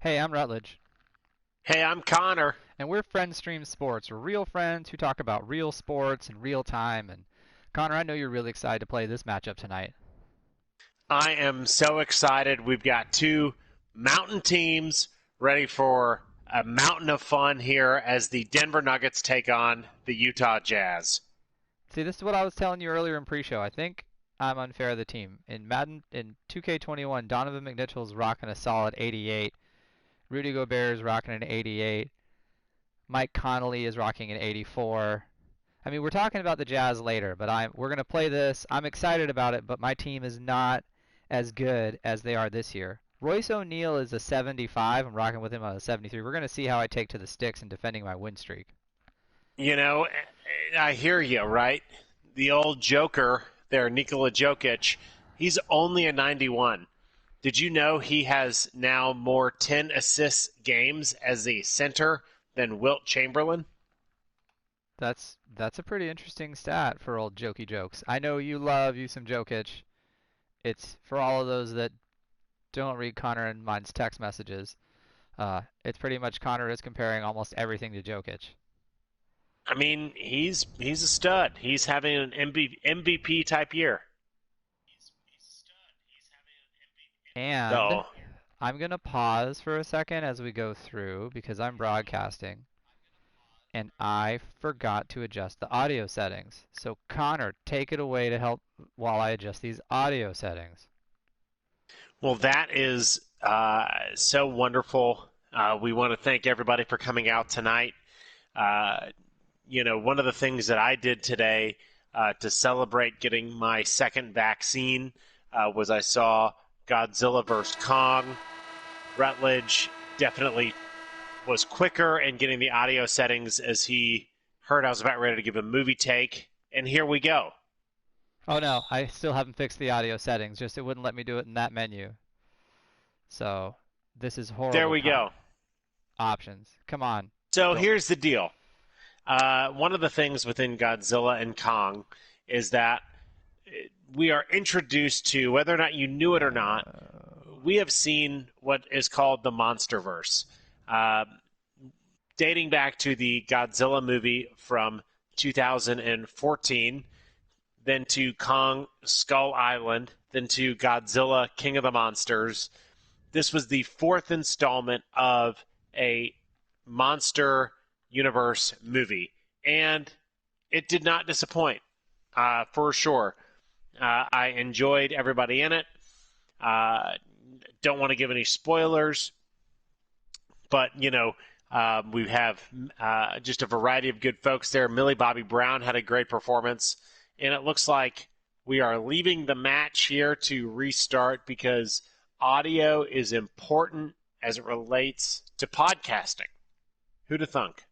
Hey, I'm Rutledge, Hey, I'm Connor. and we're Friend Stream Sports. We're real friends who talk about real sports in real time. And Connor, I know you're really excited to play this matchup tonight. I am so excited. We've got two mountain teams ready for a mountain of fun here as the Denver Nuggets take on the Utah Jazz. See, this is what I was telling you earlier in pre-show. I think I'm unfair to the team. In Madden, in 2K21, Donovan McNichol's rocking a solid 88. Rudy Gobert is rocking an 88. Mike Conley is rocking an 84. I mean, we're talking about the Jazz later, but we're gonna play this. I'm excited about it, but my team is not as good as they are this year. Royce O'Neal is a 75. I'm rocking with him on a 73. We're gonna see how I take to the sticks in defending my win streak. You know, I hear you, right? The old Joker there, Nikola Jokic, he's only a 91. Did you know he has now more 10 assist games as a center than Wilt Chamberlain? That's a pretty interesting stat for old jokey jokes. I know you love you some Jokic. It's for all of those that don't read Connor and mine's text messages. It's pretty much Connor is comparing almost everything to Jokic. I mean, he's a stud. He's having an MVP type year. And So I'm going to pause for a second as we go through because I'm broadcasting and I forgot to adjust the audio settings. So, Connor, take it away to help while I adjust these audio settings. well, that is so wonderful. We want to thank everybody for coming out tonight. Uh, one of the things that I did today to celebrate getting my second vaccine was I saw Godzilla vs. Kong. Rutledge definitely was quicker in getting the audio settings as he heard I was about ready to give a movie take. And here we go. Oh no, I still haven't fixed the audio settings, just it wouldn't let me do it in that menu. So, this is There horrible we go. options. Come on. So Don't. here's the deal. One of the things within Godzilla and Kong is that we are introduced to, whether or not you knew it or not, we have seen what is called the MonsterVerse. Uh, Dating back to the Godzilla movie from 2014, then to Kong Skull Island, then to Godzilla King of the Monsters. This was the fourth installment of a monster universe movie, and it did not disappoint, for sure. I enjoyed everybody in it. Uh, don't want to give any spoilers, but we have just a variety of good folks there. Millie Bobby Brown had a great performance, and it looks like we are leaving the match here to restart because audio is important as it relates to podcasting. Who'da thunk?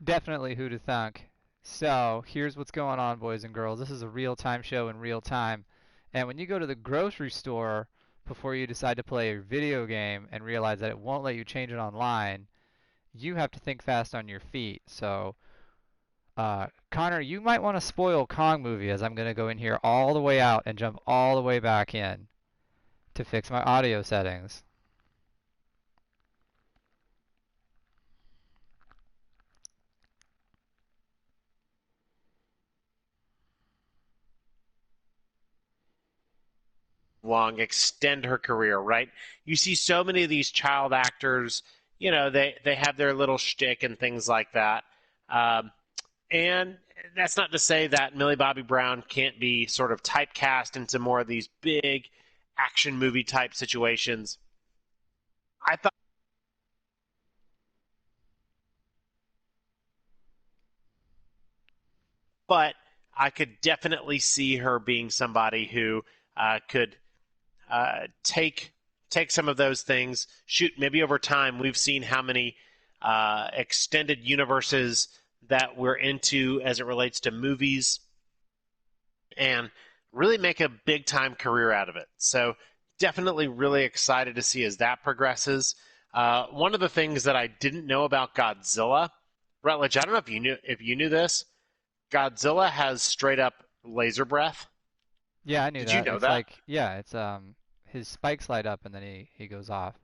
Definitely who to thunk. So, here's what's going on, boys and girls. This is a real time show in real time. And when you go to the grocery store before you decide to play a video game and realize that it won't let you change it online, you have to think fast on your feet. So, Connor, you might want to spoil Kong movie as I'm going to go in here all the way out and jump all the way back in to fix my audio settings. Long extend her career, right? You see so many of these child actors, they have their little shtick and things like that. Um, and that's not to say that Millie Bobby Brown can't be sort of typecast into more of these big action movie type situations. I thought, but I could definitely see her being somebody who could take some of those things. Shoot, maybe over time we've seen how many extended universes that we're into as it relates to movies, and really make a big time career out of it. So definitely really excited to see as that progresses. One of the things that I didn't know about Godzilla, Rutledge, I don't know if you knew this. Godzilla has straight up laser breath. Yeah, I knew Did you that. know It's that? like, yeah, it's his spikes light up and then he goes off.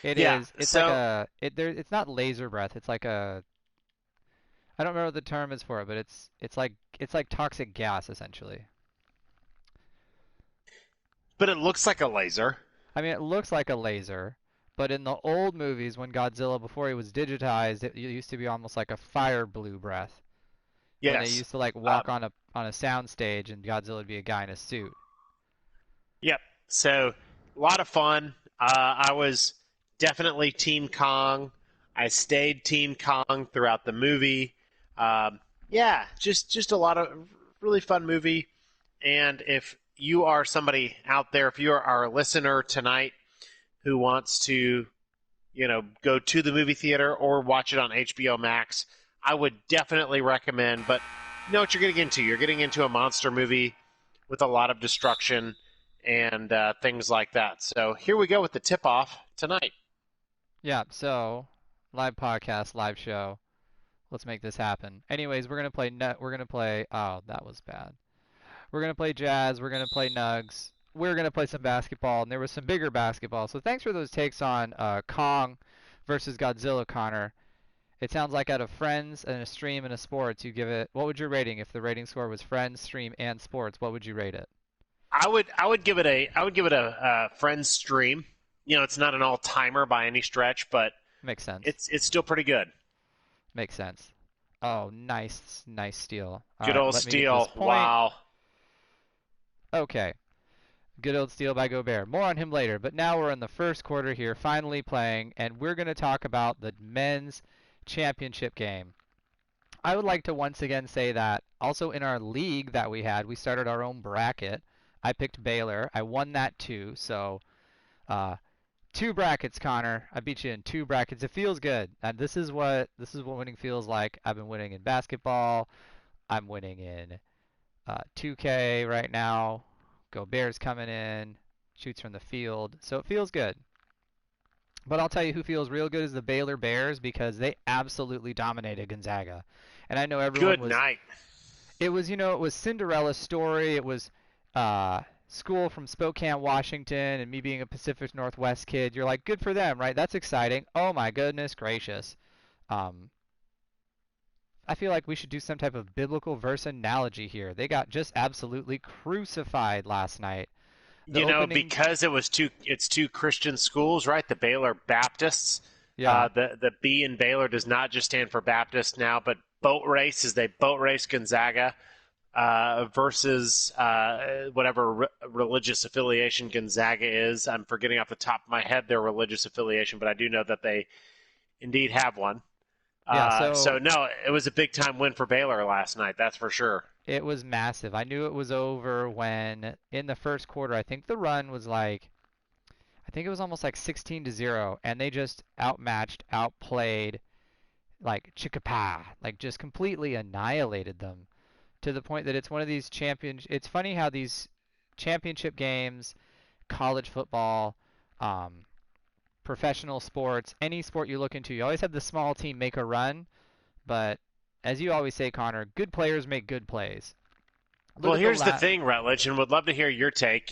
Yeah. It's like So, a it's not laser breath. It's like a I don't remember what the term is for it, but it's like toxic gas essentially. but it looks like a laser. I mean, it looks like a laser, but in the old movies when Godzilla before he was digitized, it used to be almost like a fire blue breath when they Yes. used to like Uh, walk on a sound stage and Godzilla would be a guy in a suit. yep. So, a lot of fun. I was definitely Team Kong. I stayed Team Kong throughout the movie. Yeah, just a lot of really fun movie. And if you are somebody out there, if you are our listener tonight who wants to, go to the movie theater or watch it on HBO Max, I would definitely recommend. But you know what you're getting into? You're getting into a monster movie with a lot of destruction and things like that. So here we go with the tip off tonight. Yeah, so live podcast, live show. Let's make this happen. Anyways, we're gonna play oh, that was bad. We're gonna play jazz, we're gonna play nugs. We're gonna play some basketball, and there was some bigger basketball. So thanks for those takes on Kong versus Godzilla, Connor. It sounds like out of Friends and a Stream and a Sports, you give it. What would your rating if the rating score was Friends, Stream, and Sports? What would you rate it? I would give it a friend stream. It's not an all timer by any stretch, but Makes sense. it's still pretty good. Makes sense. Oh, nice, nice steal. All Good right, old let me get this steal. point. Wow. Okay, good old steal by Gobert. More on him later, but now we're in the first quarter here, finally playing, and we're going to talk about the men's championship game. I would like to once again say that also in our league that we had, we started our own bracket. I picked Baylor. I won that too, so uh, two brackets, Connor. I beat you in two brackets. It feels good. And this is what winning feels like. I've been winning in basketball. I'm winning in 2K right now. Go Bears coming in. Shoots from the field. So it feels good. But I'll tell you who feels real good is the Baylor Bears because they absolutely dominated Gonzaga. And I know everyone Good was night. it was Cinderella's story. It was school from Spokane, Washington, and me being a Pacific Northwest kid. You're like, good for them, right? That's exciting. Oh my goodness gracious. Um, I feel like we should do some type of biblical verse analogy here. They got just absolutely crucified last night. The opening, Because it's two Christian schools, right? The Baylor Baptists. yeah, The B in Baylor does not just stand for Baptist now, but boat race is they boat race Gonzaga versus whatever religious affiliation Gonzaga is. I'm forgetting off the top of my head their religious affiliation, but I do know that they indeed have one. yeah. So So no, it was a big time win for Baylor last night. That's for sure. it was massive. I knew it was over when in the first quarter, I think the run was like I think it was almost like 16 to 0 and they just outmatched, outplayed like Chickapah, like just completely annihilated them to the point that it's one of these champions. It's funny how these championship games, college football, um, professional sports, any sport you look into, you always have the small team make a run, but as you always say, Connor, good players make good plays. Look Well, at the here's the thing, Rutledge, and would love to hear your take.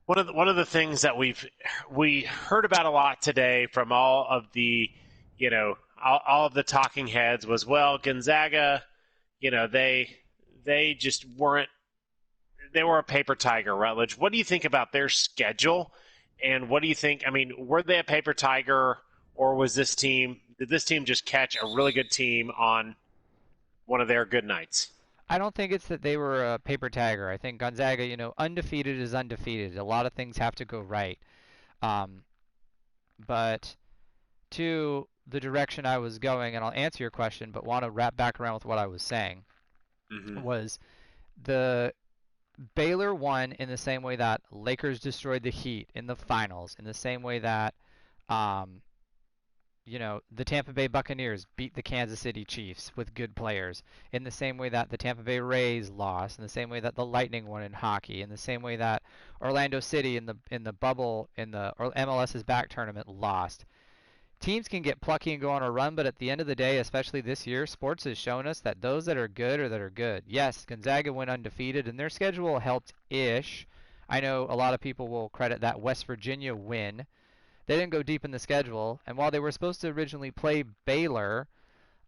One of the things that we heard about a lot today from all of the all of the talking heads was, well, Gonzaga, they just weren't, they were a paper tiger. Rutledge, what do you think about their schedule, and what do you think? I mean, were they a paper tiger, or was this team, did this team just catch a really good team on one of their good nights? I don't think it's that they were a paper tiger. I think Gonzaga, undefeated is undefeated. A lot of things have to go right. Um, but to the direction I was going, and I'll answer your question, but want to wrap back around with what I was saying, Mm-hmm. was the Baylor won in the same way that Lakers destroyed the Heat in the finals, in the same way that um, the Tampa Bay Buccaneers beat the Kansas City Chiefs with good players, in the same way that the Tampa Bay Rays lost, in the same way that the Lightning won in hockey, in the same way that Orlando City in the bubble in the or MLS's back tournament lost. Teams can get plucky and go on a run, but at the end of the day, especially this year, sports has shown us that those that are good are that are good. Yes, Gonzaga went undefeated, and their schedule helped ish. I know a lot of people will credit that West Virginia win. They didn't go deep in the schedule, and while they were supposed to originally play Baylor,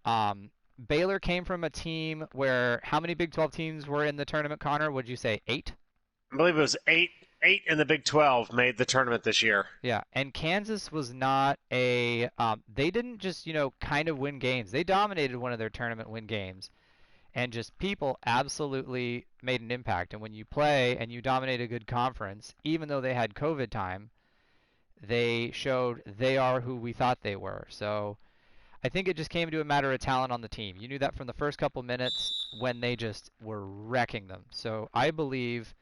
Baylor came from a team where how many Big 12 teams were in the tournament, Connor? Would you say 8? I believe it was eight in the Big 12 made the tournament this year. Yeah, and Kansas was not a. They didn't just kind of win games. They dominated one of their tournament win games, and just people absolutely made an impact. And when you play and you dominate a good conference, even though they had COVID time, they showed they are who we thought they were. So I think it just came to a matter of talent on the team. You knew that from the first couple minutes when they just were wrecking them. So I believe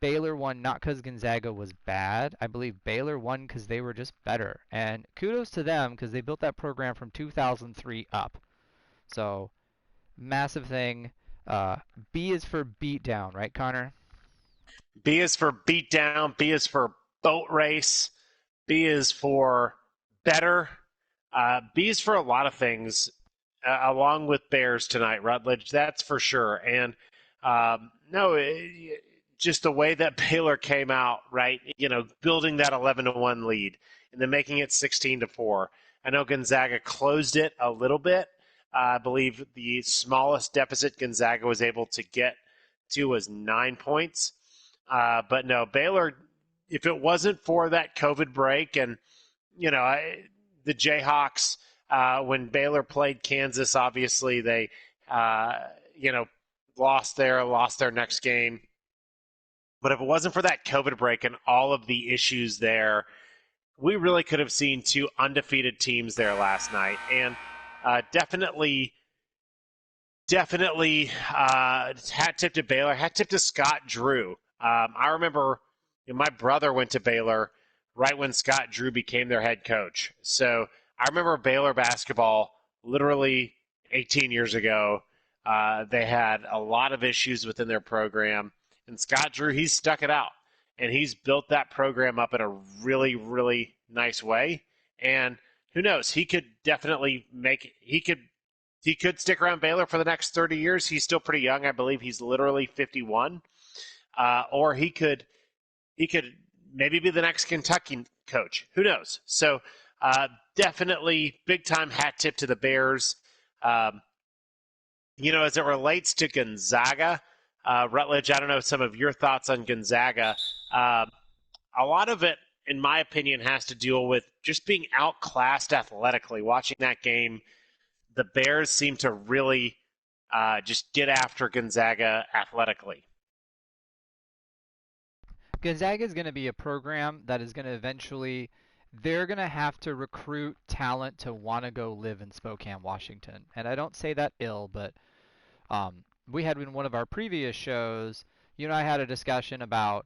Baylor won not because Gonzaga was bad. I believe Baylor won because they were just better. And kudos to them because they built that program from 2003 up. So massive thing. Uh, B is for beat down, right, Connor? B is for beat down. B is for boat race. B is for better. B is for a lot of things, along with Bears tonight, Rutledge. That's for sure. And just the way that Baylor came out, right? Building that 11-1 lead and then making it 16-4. I know Gonzaga closed it a little bit. I believe the smallest deficit Gonzaga was able to get to was 9 points. But no, Baylor, if it wasn't for that COVID break and, the Jayhawks, when Baylor played Kansas, obviously they, lost their next game. But if it wasn't for that COVID break and all of the issues there, we really could have seen two undefeated teams there last night. And definitely hat tip to Baylor, hat tip to Scott Drew. I remember my brother went to Baylor right when Scott Drew became their head coach. So I remember Baylor basketball literally 18 years ago. They had a lot of issues within their program. And Scott Drew, he's stuck it out. And he's built that program up in a really, really nice way. And who knows? He could definitely he could stick around Baylor for the next 30 years. He's still pretty young. I believe he's literally 51. Or he could maybe be the next Kentucky coach. Who knows? So definitely big time hat tip to the Bears. As it relates to Gonzaga, Rutledge, I don't know some of your thoughts on Gonzaga. A lot of it, in my opinion, has to deal with just being outclassed athletically. Watching that game, the Bears seem to really just get after Gonzaga athletically. Gonzaga is going to be a program that is going to eventually, they're going to have to recruit talent to want to go live in Spokane, Washington. And I don't say that ill, but we had in one of our previous shows, I had a discussion about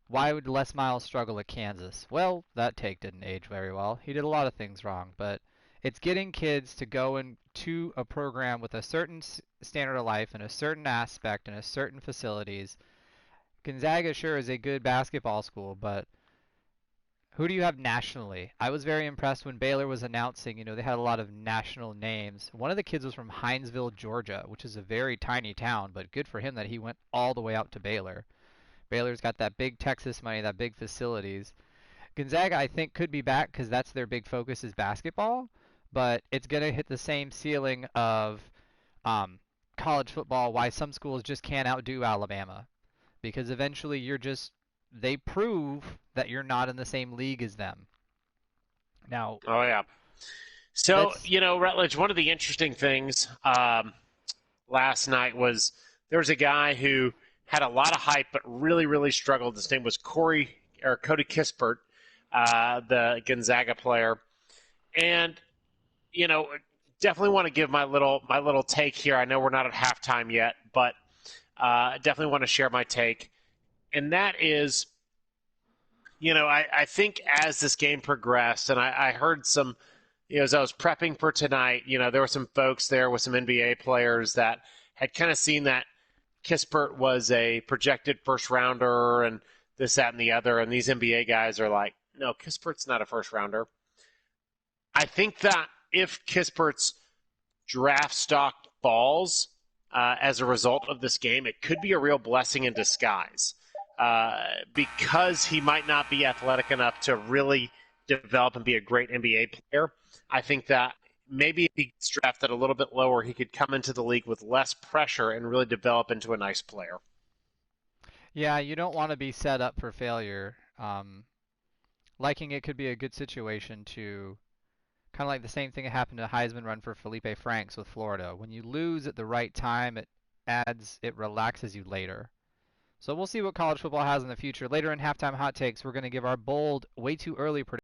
why would Les Miles struggle at Kansas? Well, that take didn't age very well. He did a lot of things wrong, but it's getting kids to go into a program with a certain standard of life and a certain aspect and a certain facilities. Gonzaga sure is a good basketball school, but who do you have nationally? I was very impressed when Baylor was announcing, they had a lot of national names. One of the kids was from Hinesville, Georgia, which is a very tiny town, but good for him that he went all the way out to Baylor. Baylor's got that big Texas money, that big facilities. Gonzaga, I think, could be back because that's their big focus is basketball, but it's going to hit the same ceiling of college football, why some schools just can't outdo Alabama. Because eventually they prove that you're not in the same league as them. Now, Oh, yeah. So, that's Rutledge, one of the interesting things last night was there was a guy who had a lot of hype but really, really struggled. His name was Cody Kispert, the Gonzaga player. And, definitely want to give my little take here. I know we're not at halftime yet, but definitely want to share my take. And that is, I think as this game progressed, and I heard some, as I was prepping for tonight, there were some folks there with some NBA players that had kind of seen that Kispert was a projected first rounder and this, that, and the other. And these NBA guys are like, no, Kispert's not a first rounder. I think that if Kispert's draft stock falls as a result of this game, it could be a real blessing in disguise. because he might not be athletic enough to really develop and be a great NBA player. I think that maybe if he gets drafted a little bit lower, he could come into the league with less pressure and really develop into a nice player. Yeah, you don't want to be set up for failure. Liking it could be a good situation to kind of like the same thing that happened to Heisman run for Felipe Franks with Florida. When you lose at the right time, it relaxes you later. So we'll see what college football has in the future. Later in halftime hot takes, we're going to give our bold, way too early predictions